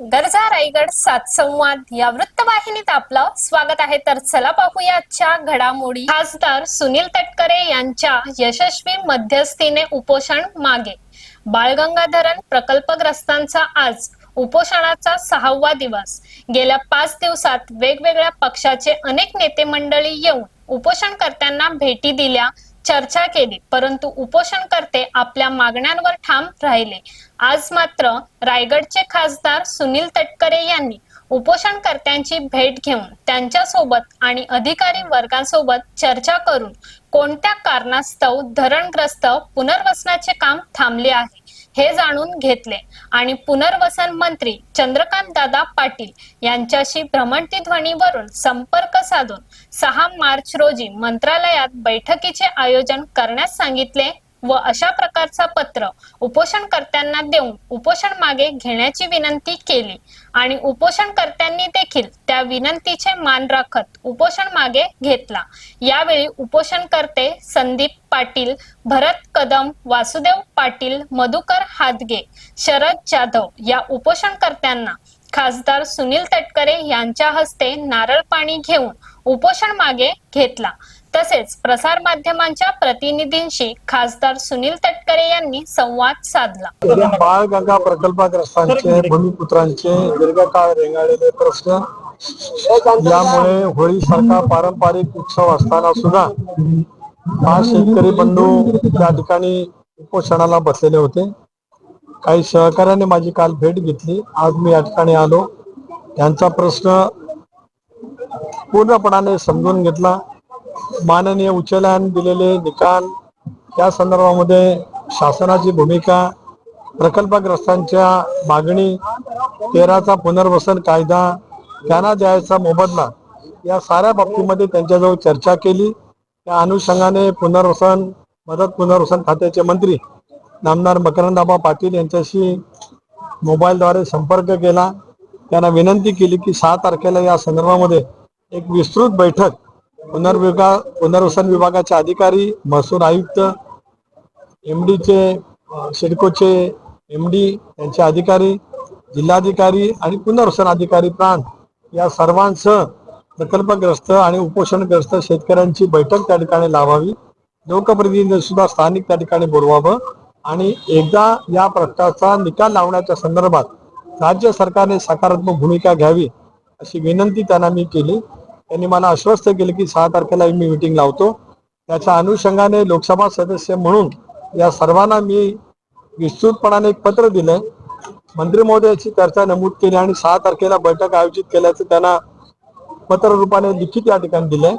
गरजा रायगड संवाद या वृत्तवाहिनीत आपलं स्वागत आहे। तर चला पाहूया आजच्या घडामोडी। खासदार सुनील तटकरे यांच्या यशस्वी मध्यस्थीने उपोषण मागे। बाळगंगा धरण प्रकल्पग्रस्तांचा आज उपोषणाचा 6वा दिवस। गेल्या 5 दिवसात वेगवेगळ्या पक्षाचे अनेक नेते मंडळी येऊन उपोषणकर्त्यांना भेटी दिल्या, चर्चा केली, परंतु उपोषणकर्ते आपल्या मागण्यांवर ठाम राहिले। आज मात्र रायगडचे खासदार सुनील तटकरे यांनी उपोषणकर्त्यांची भेट घेऊन त्यांच्यासोबत आणि अधिकारी वर्गासोबत चर्चा करून कोणत्या कारणास्तव धरणग्रस्त पुनर्वसनाचे काम थांबले आहे हे जाणून घेतले आणि पुनर्वसन मंत्री चंद्रकांत दादा पाटील यांच्याशी भ्रमणध्वनीवरून संपर्क साधून 6 मार्च रोजी मंत्रालयात बैठकीचे आयोजन करण्यास सांगितले व अशा प्रकारचा पत्र उपोषणकर्त्यांना देऊन उपोषण मागे घेण्याची विनंती केली आणि उपोषणकर्त्यांनी देखील त्या विनंतीचे मान राखत उपोषण मागे घेतला। यावेळी उपोषणकर्ते संदीप पाटील, भरत कदम, वासुदेव पाटील, मधुकर हादगे, शरद जाधव या उपोषणकर्त्यांना खासदार सुनील तटकरे यांच्या हस्ते नारळ पाणी घेऊन उपोषण मागे घेतला। तसेच प्रसार माध्यमांच्या प्रतिनिधींशी खासदार सुनील तटकरे यांनी संवाद साधला। बाळगंगा प्रकल्पग्रस्तांचे भूमिपुत्रांचे दीर्घकाळ रेंगाळलेले प्रश्न, यामुळे होळीसारखा पारंपरिक उत्सव असताना सुद्धा हा शेतकरी बंधू त्या ठिकाणी उपोषणाला बसलेले होते। काही सहकार्याने माझी काल भेट घेतली, आज मी या ठिकाणी आलो, त्यांचा प्रश्न पूर्णपणाने समजून घेतला। माननीय उच्च न्यायालयाने दिलेले निकाल, या संदर्भामध्ये शासनाची भूमिका, प्रकल्पग्रस्तांच्या मागणी, 13चा पुनर्वसन कायदा, त्यांना द्यायचा मोबदला, या साऱ्या बाबतीमध्ये त्यांच्याजवळ चर्चा केली। त्या अनुषंगाने मदत पुनर्वसन खात्याचे मंत्री नामदार मकरंदाबा पाटील यांच्याशी मोबाईलद्वारे संपर्क केला। त्यांना विनंती केली की 6 तारखेला या संदर्भामध्ये एक विस्तृत बैठक पुनर्वसन विभागाचे अधिकारी, महसूल आयुक्त, एमडीचे, सिडकोचे एमडी, त्यांचे अधिकारी, जिल्हाधिकारी आणि पुनर्वसन अधिकारी प्रांत या सर्वांसह प्रकल्पग्रस्त आणि उपोषणग्रस्त शेतकऱ्यांची बैठक त्या ठिकाणी लावावी। लोकप्रतिनिधी सुद्धा स्थानिक त्या ठिकाणी बोलवावं आणि एकदा या प्रश्नाचा निकाल लावण्याच्या संदर्भात राज्य सरकारने सकारात्मक भूमिका घ्यावी अशी विनंती त्यांना मी केली। त्यांनी मला आश्वस्त केले की 6 तारखेला मी मीटिंग लावतो। त्याच्या अनुषंगाने लोकसभा सदस्य म्हणून या सर्वांना मी विस्तृतपणाने एक पत्र दिलंय, मंत्री महोदयाची चर्चा नमूद केली आणि 6 तारखेला बैठक आयोजित केल्याचं त्यांना पत्र रूपाने लिखित या ठिकाणी दिलंय।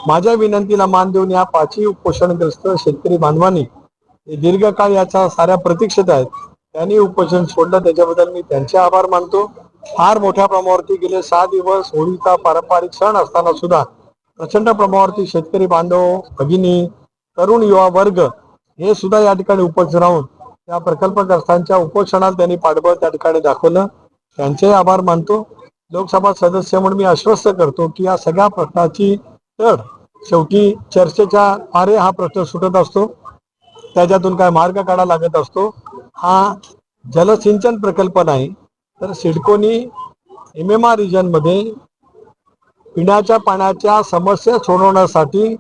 माझ्या विनंतीला मान देऊन या 5ही उपोषणग्रस्त शेतकरी बांधवांनी दीर्घकाळ याच्या साऱ्या प्रतीक्षेत आहेत, त्यांनी उपोषण सोडलं, त्याच्याबद्दल मी त्यांचे आभार मानतो। फार मोठ्या प्रमाणावरती गेले 6 दिवस होळीचा पारंपरिक सण असताना सुद्धा प्रचंड प्रमाणावरती शेतकरी बांधव, भगिनी, तरुण युवा वर्ग हे सुद्धा या ठिकाणी उपस्थित राहून त्या प्रकल्पग्रस्तांच्या उपोषणाला त्यांनी पाठबळ त्या ठिकाणी दाखवलं, त्यांचे आभार मानतो। लोकसभा सदस्य म्हणून मी आश्वस्त करतो की या सगळ्या प्रश्नाची तड शेवटी चर्चेच्या आरे हा प्रश्न सुटत असतो, त्याच्यातून काय मार्ग काढा लागत असतो। हा जलसिंचन प्रकल्प नाही तर सिडकोनी MMR रिजन मध्ये पिण्याच्या पाण्याच्या समस्या सोडवण्यासाठी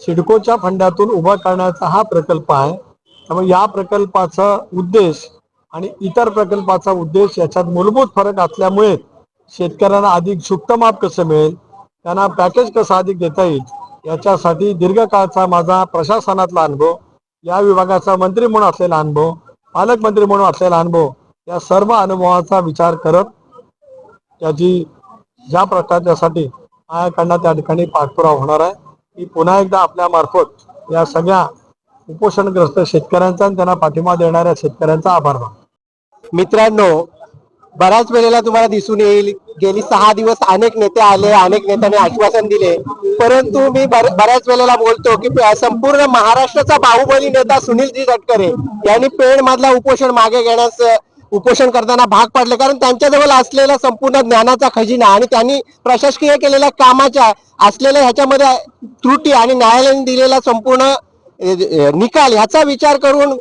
सिडकोच्या फंडातून उभा करण्याचा हा प्रकल्प आहे। त्यामुळे या प्रकल्पाचा उद्देश आणि इतर प्रकल्पाचा उद्देश याच्यात मूलभूत फरक असल्यामुळे शेतकऱ्यांना अधिक सुक्त माप कसं मिळेल, त्यांना पॅकेज कसं अधिक देता येईल, याच्यासाठी दीर्घकाळचा माझा प्रशासनातला अनुभव, या विभागाचा मंत्री म्हणून असलेला अनुभव, पालकमंत्री म्हणून असलेला अनुभव, या सर्व अनुभवाचा विचार करत त्याची ज्या प्रकारच्यासाठी माझ्याकडनं त्या ठिकाणी पाठपुरावा होणार आहे, की पुन्हा एकदा आपल्या मार्फत या सगळ्या उपोषणग्रस्त शेतकऱ्यांचा आणि त्यांना पाठिंबा देणाऱ्या शेतकऱ्यांचा आभार मानतो। मित्रांनो, बऱ्याच वेळेला तुम्हाला दिसून येईल गेली 6 दिवस अनेक नेते आले, अनेक नेत्यांनी आश्वासन दिले, परंतु मी बऱ्याच वेळेला बोलतो की संपूर्ण महाराष्ट्राचा बाहुबली नेता सुनीलजी तटकरे यांनी पेण मधला उपोषण मागे घेण्यास उपोषण करताना भाग पाडले, कारण त्यांच्याजवळ असलेला संपूर्ण ज्ञानाचा खजिना आणि त्यांनी प्रशासकीय केलेल्या कामाच्या असलेल्या ह्याच्यामध्ये त्रुटी आणि न्यायालयाने दिलेला संपूर्ण निकाल ह्याचा विचार करून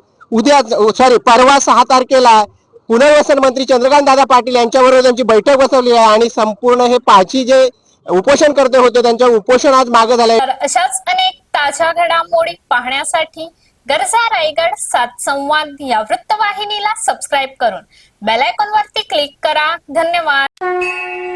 परवा 6 तारखेला पुनर्वसन मंत्री चंद्रकांत दादा पाटील यांच्याबरोबर त्यांची बैठक बसवली आहे आणि संपूर्ण हे पाची जे उपोषण करते होते त्यांच्या उपोषण आज मागे झालंय. तर अशाच अनेक ताज्या घडामोडी पाहण्यासाठी गरजा रायगड 7 संवाद या वृत्तवाहिनीला सबस्क्राईब करून बेल आयकॉन वरती क्लिक करा. धन्यवाद.